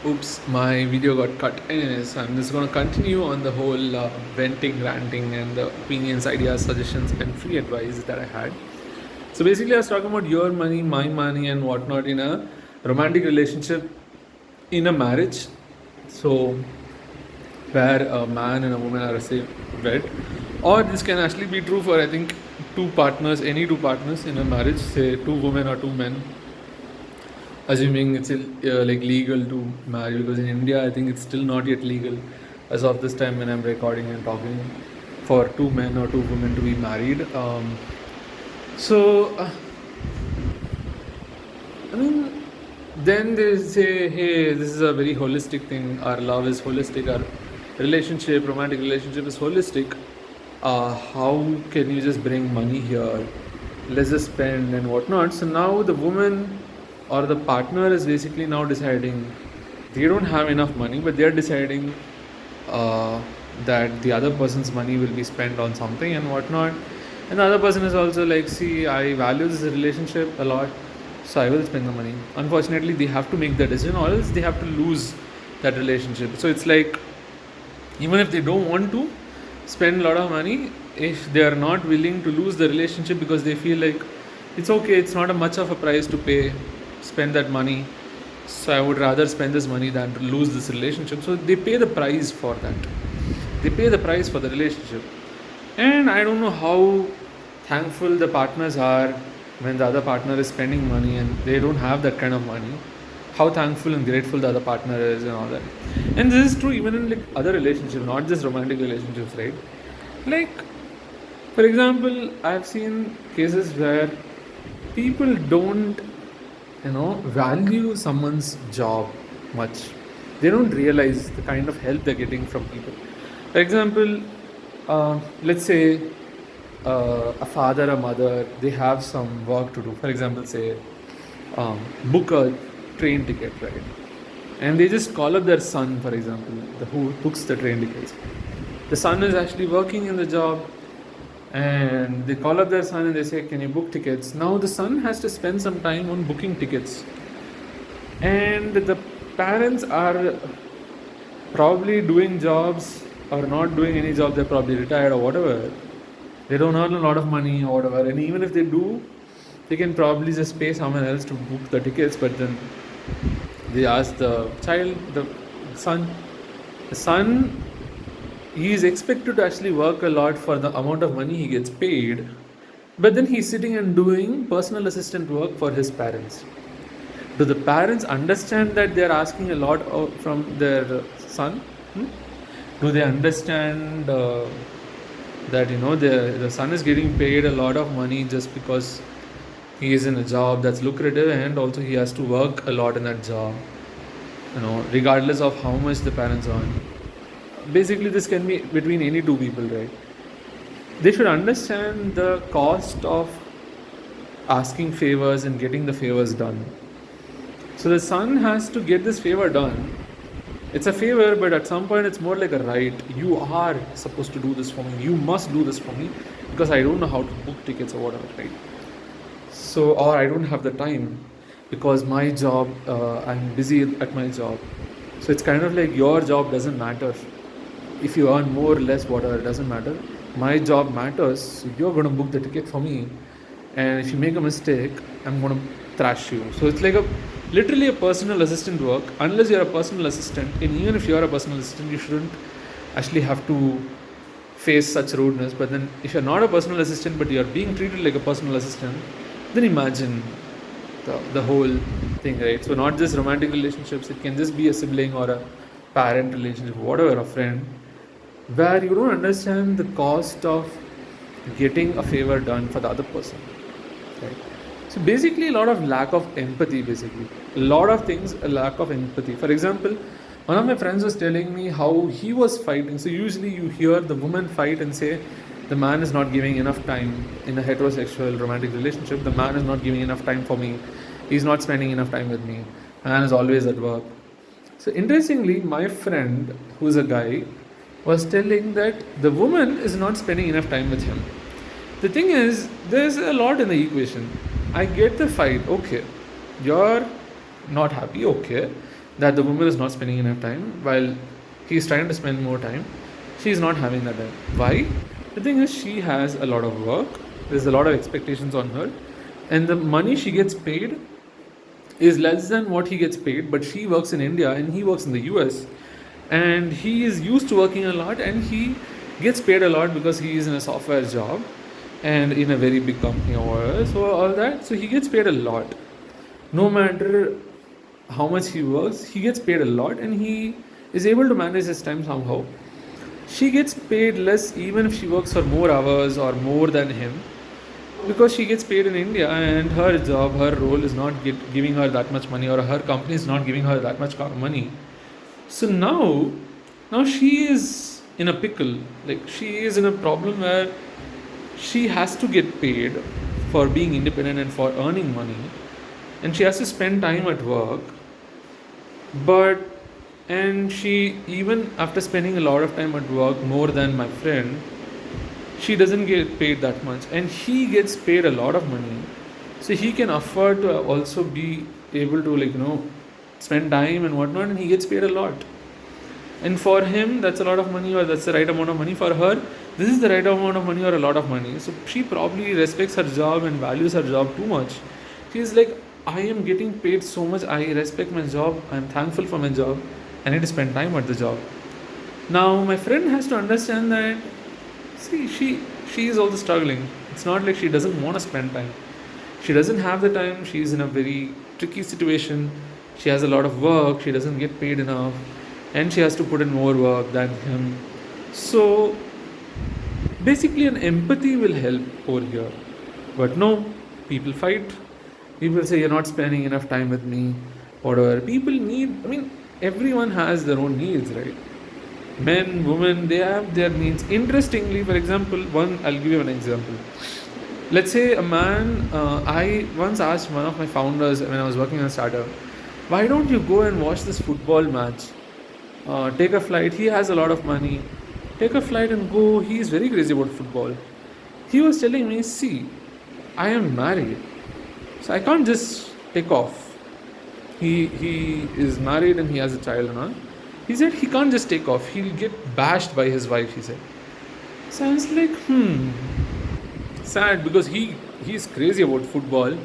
Oops, my video got cut. Anyways, I'm just going to continue on the whole venting, ranting, and the opinions, ideas, suggestions, and free advice that I had. So basically, I was talking about your money, my money, and whatnot in a romantic relationship, in a marriage. So, where a man and a woman are say wed, or this can actually be true for I think two partners, any two partners in a marriage, say two women or two men, assuming it's like legal to marry, because in India I think it's still not yet legal as of this time when I'm recording and talking for two men or two women to be married. So I mean, then they say, hey, this is a very holistic thing. Our love is holistic. Our relationship, romantic relationship is holistic. How can you just bring money here? Let's just spend and whatnot. So now the woman or the partner is basically now deciding they don't have enough money, but they're deciding uh, that the other person's money will be spent on something and whatnot. And the other person is also like, see, I value this relationship a lot, so I will spend the money. Unfortunately, they have to make the decision, or else they have to lose that relationship. So it's like, even if they don't want to spend a lot of money, if they are not willing to lose the relationship because they feel like it's okay, it's not a much of a price to pay, spend that money, so I would rather spend this money than to lose this relationship. So they pay the price for that. They pay the price for the relationship. And I don't know how thankful the partners are when the other partner is spending money and they don't have that kind of money. How thankful and grateful the other partner is and all that. And this is true even in like other relationships, not just romantic relationships, right? Like, for example, I've seen cases where people don't, value someone's job much. They don't realize the kind of help they're getting from people. For example, let's say a father, a mother, they have some work to do. For example, say book a train ticket, right? And they just call up their son, for example, who books the train tickets. The son is actually working in the job, and they call up their son and they say, can you book tickets? Now the son has to spend some time on booking tickets, and the parents are probably doing jobs or not doing any job. They're probably retired or whatever. They don't earn a lot of money or whatever, and even if they do, they can probably just pay someone else to book the tickets. But then they ask the child, the son, the son, he is expected to actually work a lot for the amount of money he gets paid, but then he's sitting and doing personal assistant work for his parents. Do the parents understand that they are asking a lot from their son? Do they understand that the son is getting paid a lot of money just because he is in a job that's lucrative, and also he has to work a lot in that job, regardless of how much the parents earn? Basically, this can be between any two people, right? They should understand the cost of asking favors and getting the favors done. So the son has to get this favor done. It's a favor, but at some point it's more like a right. You are supposed to do this for me. You must do this for me because I don't know how to book tickets or whatever, right? So, or I don't have the time because my job, I'm busy at my job. So it's kind of like your job doesn't matter. If you earn more or less, whatever, it doesn't matter. My job matters. So you're going to book the ticket for me. And if you make a mistake, I'm going to thrash you. So it's like literally a personal assistant work. Unless you're a personal assistant, and even if you're a personal assistant, you shouldn't actually have to face such rudeness. But then if you're not a personal assistant, but you're being treated like a personal assistant, then imagine the whole thing, right? So not just romantic relationships, it can just be a sibling or a parent relationship, whatever, a friend, where you don't understand the cost of getting a favor done for the other person, right? So basically a lot of lack of empathy, basically a lot of things, a lack of empathy. For example, one of my friends was telling me how he was fighting. So usually you hear the woman fight and say the man is not giving enough time in a heterosexual romantic relationship. The man is not giving enough time for me, he's not spending enough time with me, man is always at work. So interestingly, my friend, who's a guy, was telling that the woman is not spending enough time with him. The thing is, there's a lot in the equation. I get the fight, okay. You're not happy, okay. that the woman is not spending enough time while he's trying to spend more time. She's not having that time. Why? The thing is, she has a lot of work, there's a lot of expectations on her, and the money she gets paid is less than what he gets paid. But she works in India and he works in the US, and he is used to working a lot, and he gets paid a lot because he is in a software job and in a very big company or so all that. So he gets paid a lot. No matter how much he works, he gets paid a lot, and he is able to manage his time somehow. She gets paid less even if she works for more hours or more than him, because she gets paid in India, and her job, her role is not giving her that much money, or her company is not giving her that much money. So now she is in a pickle. Like, she is in a problem where she has to get paid for being independent and for earning money, and she has to spend time at work. But and she, even after spending a lot of time at work, more than my friend, she doesn't get paid that much, and he gets paid a lot of money. So he can afford to also be able to, like, spend time and whatnot, and he gets paid a lot. And for him, that's a lot of money, or that's the right amount of money. For her, this is the right amount of money or a lot of money. So she probably respects her job and values her job too much. She's like, I am getting paid so much, I respect my job, I'm thankful for my job, I need to spend time at the job. Now my friend has to understand that, see, she is also struggling. It's not like she doesn't want to spend time. She doesn't have the time. She's in a very tricky situation. She has a lot of work. She doesn't get paid enough, and she has to put in more work than him. So basically, an empathy will help over here. But no, people fight. People say, you're not spending enough time with me, whatever. People need, I mean, everyone has their own needs, right? Men, women, they have their needs. Interestingly, for example, I'll give you an example. Let's say a man, I once asked one of my founders when I was working on a startup, why don't you go and watch this football match? Take a flight. He has a lot of money. Take a flight and go. He is very crazy about football. He was telling me, see, I am married, so I can't just take off. He is married and he has a child and all. He said he can't just take off. He'll get bashed by his wife, he said. So I was like, sad, because he's crazy about football,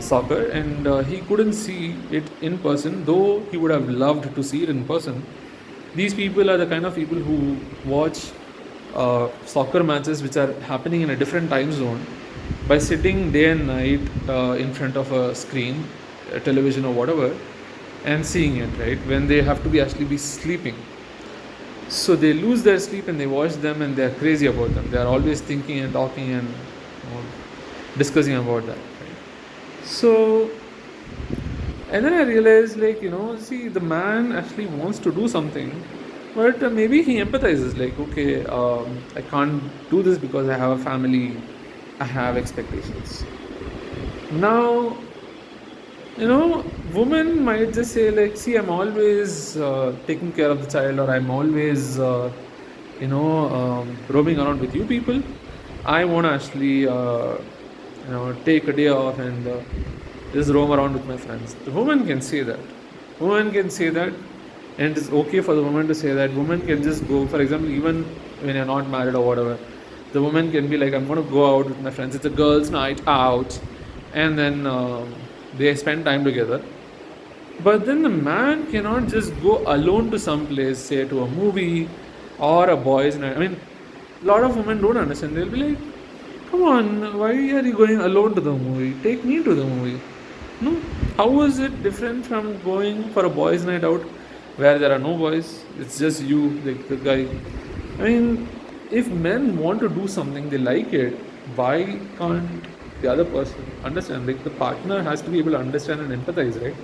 soccer, and he couldn't see it in person, though he would have loved to see it in person. These people are the kind of people who watch soccer matches which are happening in a different time zone by sitting day and night in front of a screen, a television or whatever, and seeing it, right, when they have to actually be sleeping. So they lose their sleep and they watch them, and they're crazy about them. They're always thinking and talking and discussing about that, right? So, and then I realized, like, see, the man actually wants to do something, but maybe he empathizes, like, okay, I can't do this because I have a family, I have expectations. Now, women might just say, like, see, I'm always taking care of the child, or I'm always, roaming around with you people. I want to actually, take a day off and just roam around with my friends. The woman can say that. Woman can say that, and it's okay for the woman to say that. Woman can just go, for example, even when you're not married or whatever, the woman can be like, I'm going to go out with my friends. It's a girls' night out, and then they spend time together. But then the man cannot just go alone to some place, say to a movie or a boys' night. I mean, a lot of women don't understand. They'll be like, come on, why are you going alone to the movie? Take me to the movie. No, how is it different from going for a boys' night out where there are no boys? It's just you, like the guy. I mean, if men want to do something, they like it, why can't the other person understand? Like, the partner has to be able to understand and empathize, right?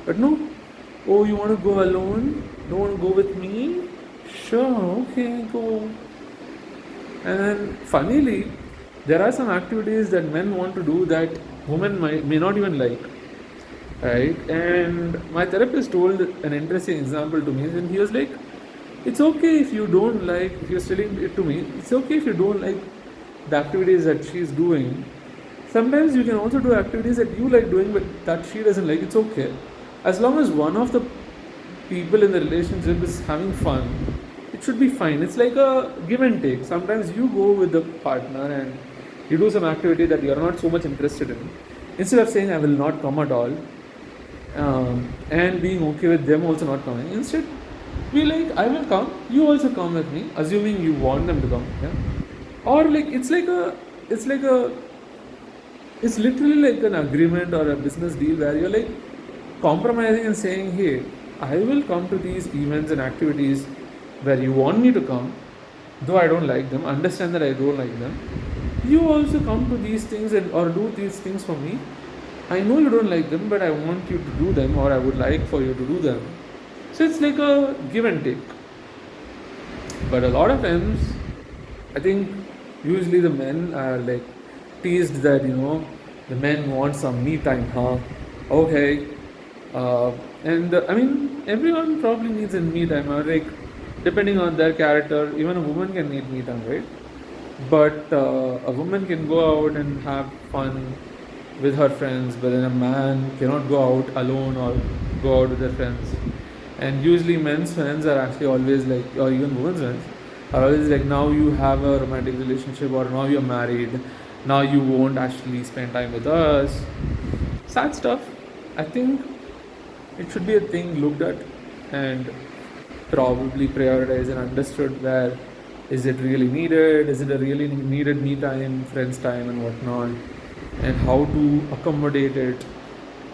But no, oh, you want to go alone? Don't want to go with me? Sure, okay, go. And then, funnily, there are some activities that men want to do that women may not even like, right? And my therapist told an interesting example to me, and he was like, it's okay if you don't like, if you're telling it to me, it's okay if you don't like the activities that she's doing. Sometimes you can also do activities that you like doing but that she doesn't like. It's okay. As long as one of the people in the relationship is having fun, it should be fine. It's like a give and take. Sometimes you go with the partner and you do some activity that you're not so much interested in. Instead of saying I will not come at all, and being okay with them also not coming, instead be like I will come, you also come with me, assuming you want them to come. Yeah? Or like it's like a it's literally like an agreement or a business deal where you're like compromising and saying, hey, I will come to these events and activities where you want me to come, though I don't like them, understand that I don't like them. You also come to these things and or do these things for me. I know you don't like them, but I want you to do them, or I would like for you to do them. So it's like a give and take. But a lot of times, I think usually the men are like teased that the men want some me time, huh? Okay, and I mean everyone probably needs a me time, or like depending on their character, even a woman can need me time, right? But a woman can go out and have fun with her friends, but then a man cannot go out alone or go out with their friends. And usually men's friends are actually always like, or even women's friends are always like, now you have a romantic relationship, or now you're married, now you won't actually spend time with us. Sad stuff. I think it should be a thing looked at and probably prioritized and understood, where is it really needed, is it a really needed me time, friends time and whatnot, and how to accommodate it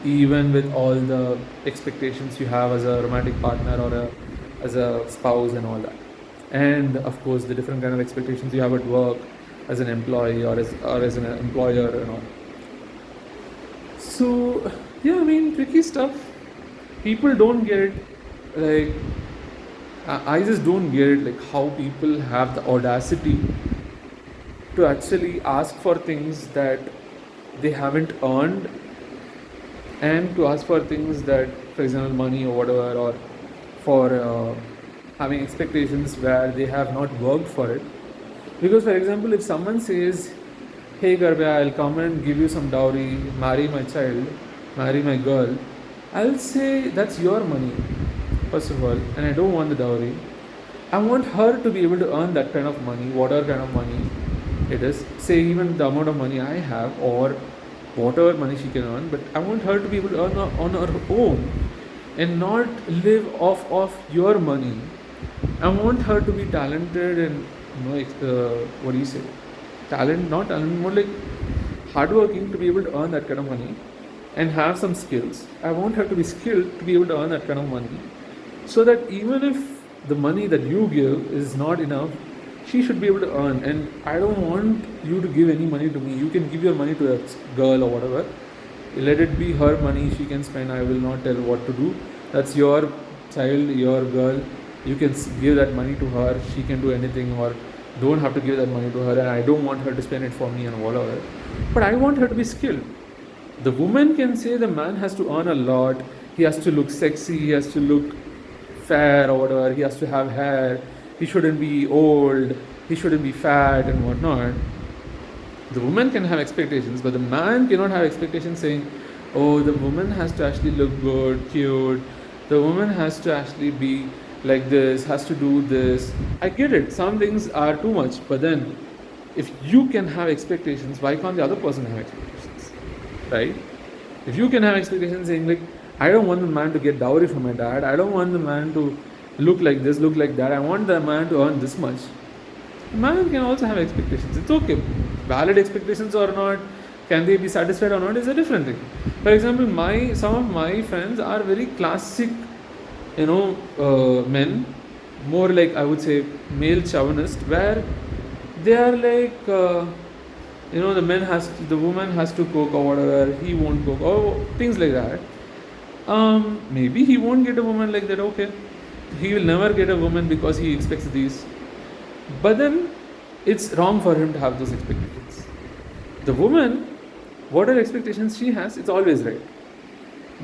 even with all the expectations you have as a romantic partner or as a spouse and all that. And of course the different kind of expectations you have at work as an employee or as an employer and all. So yeah, I mean tricky stuff. People don't get it. Like I just don't get it, like how people have the audacity to actually ask for things that they haven't earned, and to ask for things that, for example, money or whatever, or for having expectations where they have not worked for it. Because, for example, if someone says, hey Garbya, I'll come and give you some dowry, marry my child, marry my girl, I'll say that's your money, first of all, and I don't want the dowry. I want her to be able to earn that kind of money, whatever kind of money it is, say even the amount of money I have or whatever money she can earn, but I want her to be able to earn on her own and not live off of your money. I want her to be talented and what do you say? Not talent, more like hardworking to be able to earn that kind of money and have some skills. I want her to be skilled to be able to earn that kind of money, so that even if the money that you give is not enough, she should be able to earn. And I don't want you to give any money to me. You can give your money to a girl or whatever, let it be her money, she can spend. I will not tell what to do. That's your child, your girl. You can give that money to her, she can do anything, or don't have to give that money to her, and I don't want her to spend it for me and whatever. But I want her to be skilled. The woman can say the man has to earn a lot, he has to look sexy, he has to look fair or whatever, he has to have hair, he shouldn't be old, he shouldn't be fat and whatnot. The woman can have expectations, but the man cannot have expectations saying, oh, the woman has to actually look good, cute, the woman has to actually be like this, has to do this. I get it, some things are too much, but then if you can have expectations, why can't the other person have expectations, right? If you can have expectations saying like, I don't want the man to get dowry from my dad, I don't want the man to look like this, look like that, I want the man to earn this much. The man can also have expectations. It's okay. Valid expectations or not, can they be satisfied or not, is a different thing. For example, some of my friends are very classic, men, more like I would say male chauvinist, where they are like, the woman has to cook or whatever, he won't cook or things like that. Maybe he won't get a woman like that, okay. He will never get a woman because he expects these. But then it's wrong for him to have those expectations. The woman, whatever expectations she has, it's always right.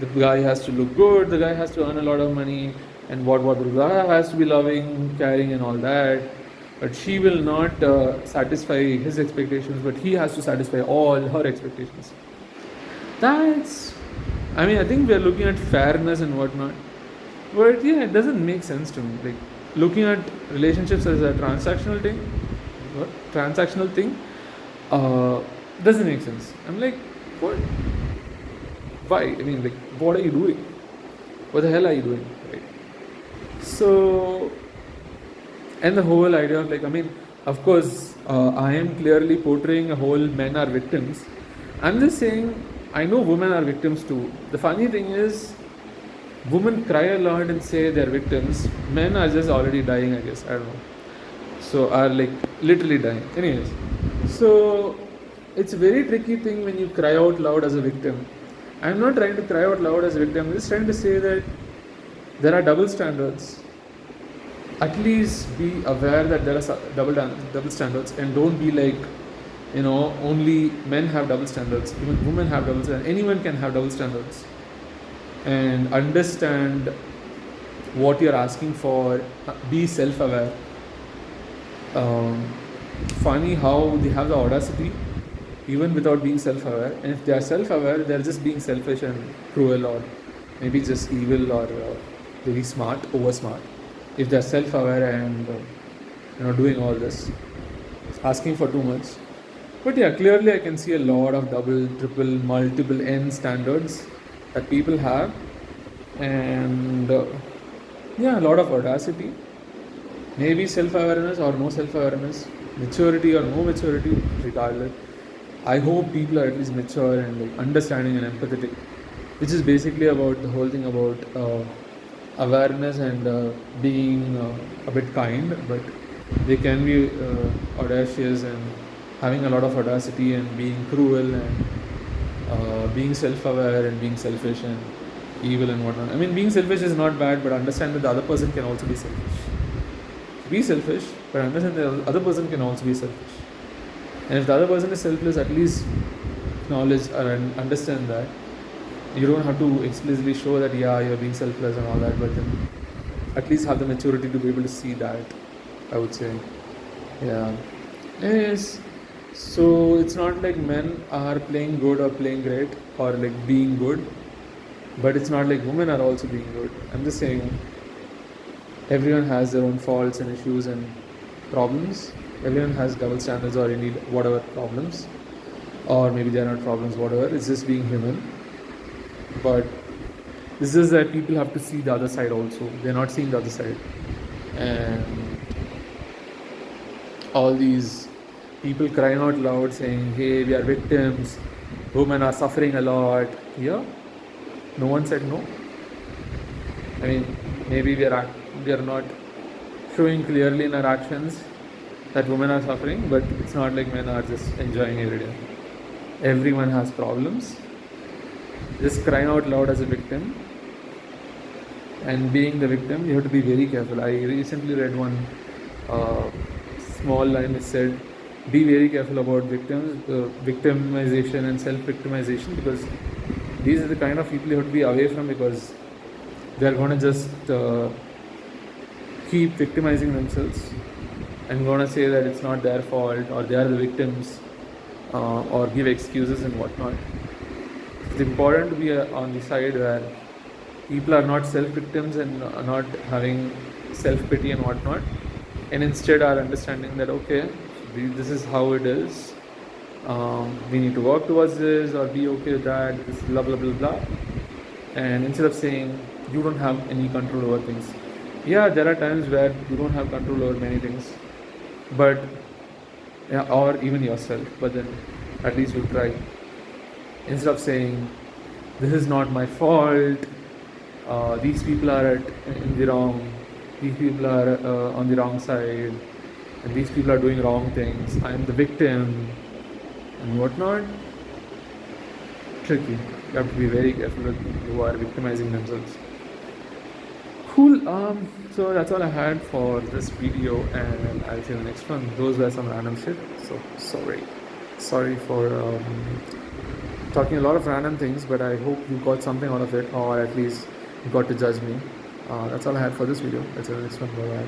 The guy has to look good, the guy has to earn a lot of money, and what the guy has to be loving, caring and all that. But she will not satisfy his expectations, but he has to satisfy all her expectations. That's, I mean, I think we are looking at fairness and whatnot, but yeah, it doesn't make sense to me. Like looking at relationships as a transactional thing, uh, doesn't make sense. I'm like, what? Why? I mean, like, what are you doing? What the hell are you doing? Right? So, and the whole idea of like, I mean, of course, I am clearly portraying a whole men are victims. I'm just saying, I know women are victims too. The funny thing is, women cry a lot and say they're victims. Men are just already dying, I guess. I don't know. So, are like literally dying. Anyways, so it's a very tricky thing when you cry out loud as a victim. I'm not trying to cry out loud as a victim, I'm just trying to say that there are double standards. At least be aware that there are double standards, and don't be like, only men have double standards. Even women have double standards. Anyone can have double standards. And understand what you're asking for. Be self-aware. Funny how they have the audacity even without being self-aware, and if they are self-aware, they're just being selfish and cruel, or maybe just evil, or very smart, over smart. If they're self-aware and doing all this, asking for too much. But yeah, clearly I can see a lot of double, triple, multiple N standards that people have, and yeah, a lot of audacity. Maybe self-awareness or no self-awareness, maturity or no maturity, regardless. I hope people are at least mature and like understanding and empathetic, which is basically about the whole thing about awareness and being a bit kind, but they can be audacious and having a lot of audacity and being cruel and being self-aware and being selfish and evil and whatnot. I mean, being selfish is not bad, but understand that the other person can also be selfish. Be selfish, but understand that the other person can also be selfish. And if the other person is selfless, at least acknowledge and understand that. You don't have to explicitly show that, yeah, you're being selfless and all that, but then at least have the maturity to be able to see that, I would say. Yeah. Yes. So it's not like men are playing good or playing great or like being good, but it's not like women are also being good. I'm just saying everyone has their own faults and issues and problems. Everyone has double standards or indeed whatever problems, or maybe they are not problems, whatever. It's just being human. But this is that people have to see the other side also. They're not seeing the other side, and all these people crying out loud saying, "Hey, we are victims. Women are suffering a lot." Yeah, no one said no. I mean, maybe we are not showing clearly in our actions that women are suffering, but it's not like men are just enjoying every day. Everyone has problems. Just crying out loud as a victim and being the victim, you have to be very careful. I recently read one small line which said, be very careful about victimization and self-victimization, because these are the kind of people you have to be away from, because they're going to just keep victimizing themselves and going to say that it's not their fault or they are the victims, or give excuses and whatnot. It's important to be on the side where people are not self-victims and not having self-pity and whatnot, and instead are understanding that, okay, this is how it is, we need to work towards this or be okay with that, this blah blah blah blah. And instead of saying you don't have any control over things, yeah, there are times where you don't have control over many things, but yeah, or even yourself, but then at least you try. Instead of saying this is not my fault, these people are in the wrong, these people are on the wrong side, and these people are doing wrong things, I am the victim and whatnot. Tricky. You have to be very careful with people who are victimizing themselves. Cool. So that's all I had for this video, and I'll see you in the next one. Those were some random shit, so sorry for talking a lot of random things, but I hope you got something out of it, or at least you got to judge me. That's all I had for this video. That's the next one. Bye bye.